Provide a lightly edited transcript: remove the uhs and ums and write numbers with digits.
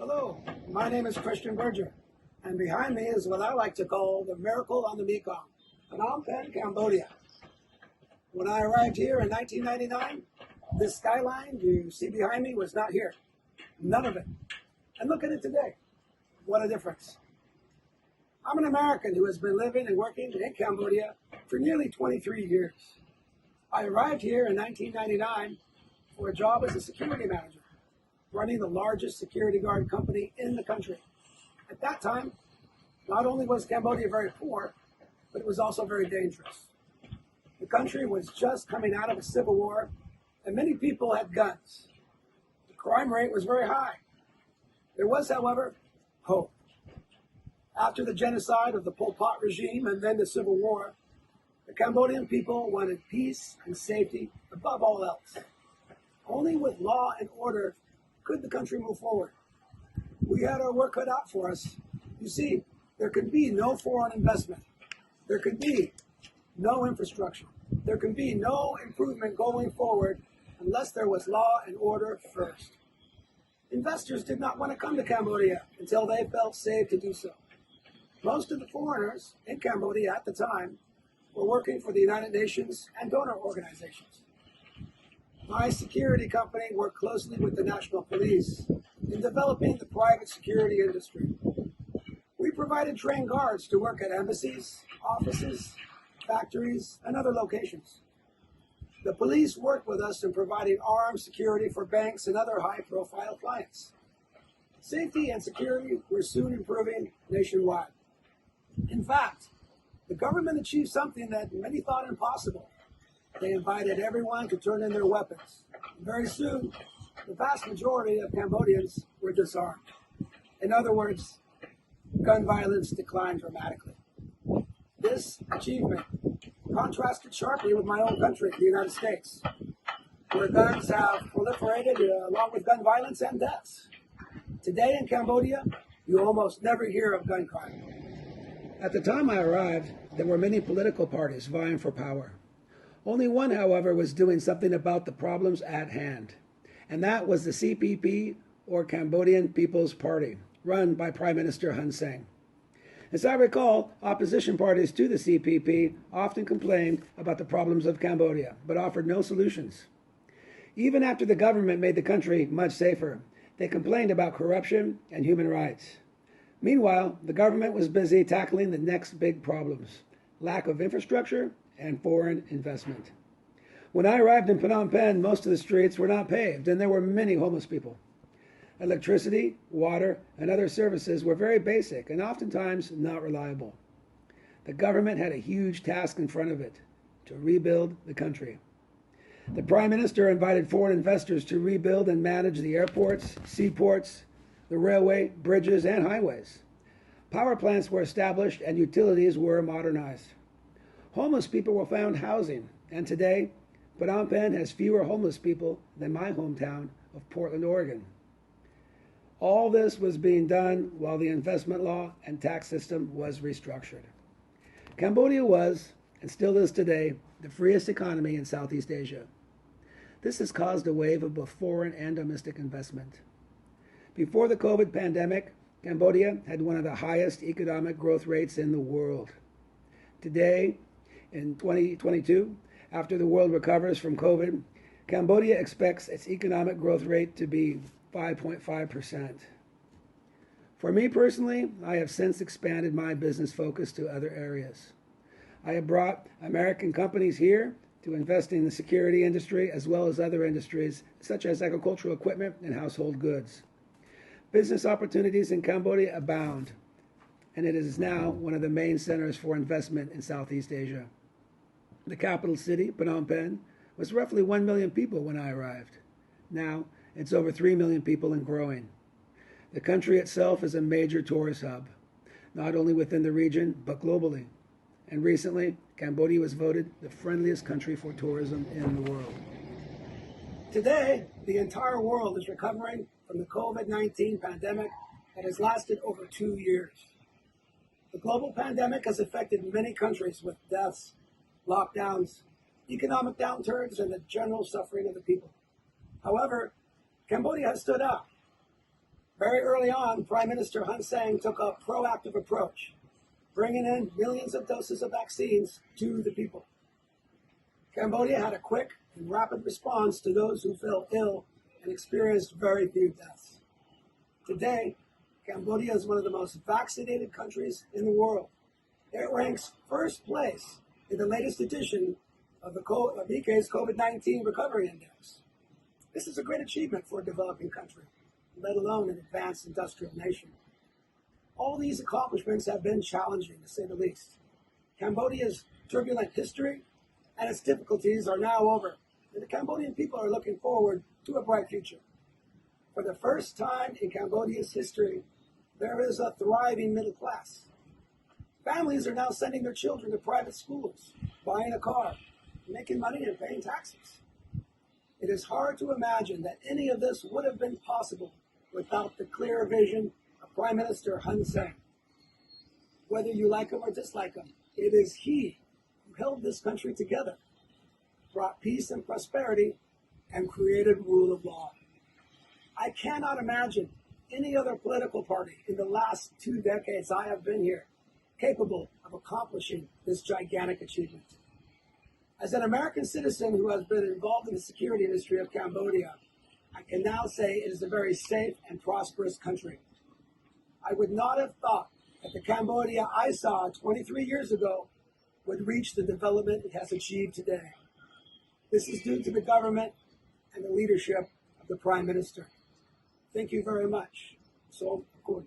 Hello, my name is Berger, and behind me is what I like to call the miracle on the Mekong, Phnom Penh, Cambodia. When I arrived here in 1999, this skyline you see behind me was not here. None of it. And look at it today. What a difference. I'm an American who has been living and working in Cambodia for nearly 23 years. I arrived here in 1999 for a job as a security manager, running the largest security guard company in the country. At that time, not only was Cambodia very poor, but it was also very dangerous. The country was just coming out of a civil war, and many people had guns. The crime rate was very high. There was, however, hope. After the genocide of the Pol Pot regime and then the civil war, the Cambodian people wanted peace and safety above all else. Only with law and order could the country move forward. We had our work cut out for us. You see, there could be no foreign investment. There could be no infrastructure. There could be no improvement going forward unless there was law and order first. Investors did not want to come to Cambodia until they felt safe to do so. Most of the foreigners in Cambodia at the time were working for the United Nations and donor organizations. My security company worked closely with the National Police in developing the private security industry. We provided trained guards to work at embassies, offices, factories, and other locations. The police worked with us in providing armed security for banks and other high-profile clients. Safety and security were soon improving nationwide. In fact, the government achieved something that many thought impossible. They invited everyone to turn in their weapons. Very soon, the vast majority of Cambodians were disarmed. In other words, gun violence declined dramatically. This achievement contrasted sharply with my own country, the United States, where guns have proliferated along with gun violence and deaths. Today in Cambodia, you almost never hear of gun crime. At the time I arrived, there were many political parties vying for power. Only one, however, was doing something about the problems at hand, and that was the CPP, or Cambodian People's Party, run by Prime Minister Hun Sen. As I recall, opposition parties to the CPP often complained about the problems of Cambodia, but offered no solutions. Even after the government made the country much safer, they complained about corruption and human rights. Meanwhile, the government was busy tackling the next big problems: lack of infrastructure and foreign investment. When I arrived in Phnom Penh, most of the streets were not paved, and there were many homeless people. Electricity, water, and other services were very basic and oftentimes not reliable. The government had a huge task in front of it: to rebuild the country. The Prime Minister invited foreign investors to rebuild and manage the airports, seaports, the railway, bridges, and highways. Power plants were established and utilities were modernized. Homeless people were found housing, and today, Phnom Penh has fewer homeless people than my hometown of Portland, Oregon. All this was being done while the investment law and tax system was restructured. Cambodia was, and still is today, the freest economy in Southeast Asia. This has caused a wave of both foreign and domestic investment. Before the COVID pandemic, Cambodia had one of the highest economic growth rates in the world. Today, in 2022, after the world recovers from COVID, Cambodia expects its economic growth rate to be 5.5%. For me personally, I have since expanded my business focus to other areas. I have brought American companies here to invest in the security industry as well as other industries such as agricultural equipment and household goods. Business opportunities in Cambodia abound, and it is now one of the main centers for investment in Southeast Asia. The capital city, Phnom Penh, was roughly 1 million people when I arrived. Now, it's over 3 million people and growing. The country itself is a major tourist hub, not only within the region, but globally. And recently, Cambodia was voted the friendliest country for tourism in the world. Today, the entire world is recovering from the COVID-19 pandemic that has lasted over 2 years. The global pandemic has affected many countries with deaths, lockdowns, economic downturns, and the general suffering of the people. However, Cambodia has stood out. Very early on, Prime Minister Hun Sen took a proactive approach, bringing in millions of doses of vaccines to the people. Cambodia had a quick and rapid response to those who fell ill and experienced very few deaths. Today, Cambodia is one of the most vaccinated countries in the world. It ranks first place in the latest edition of the BK's COVID-19 Recovery Index. This is a great achievement for a developing country, let alone an advanced industrial nation. All these accomplishments have been challenging, to say the least. Cambodia's turbulent history and its difficulties are now over, and the Cambodian people are looking forward to a bright future. For the first time in Cambodia's history, there is a thriving middle class. Families are now sending their children to private schools, buying a car, making money and paying taxes. It is hard to imagine that any of this would have been possible without the clear vision of Prime Minister Hun Sen. Whether you like him or dislike him, it is he who held this country together, brought peace and prosperity, and created rule of law. I cannot imagine any other political party in the last 2 decades I have been here capable of accomplishing this gigantic achievement. As an American citizen who has been involved in the security industry of Cambodia, I can now say it is a very safe and prosperous country. I would not have thought that the Cambodia I saw 23 years ago would reach the development it has achieved today. This is due to the government and the leadership of the Prime Minister. Thank you very much. So, good.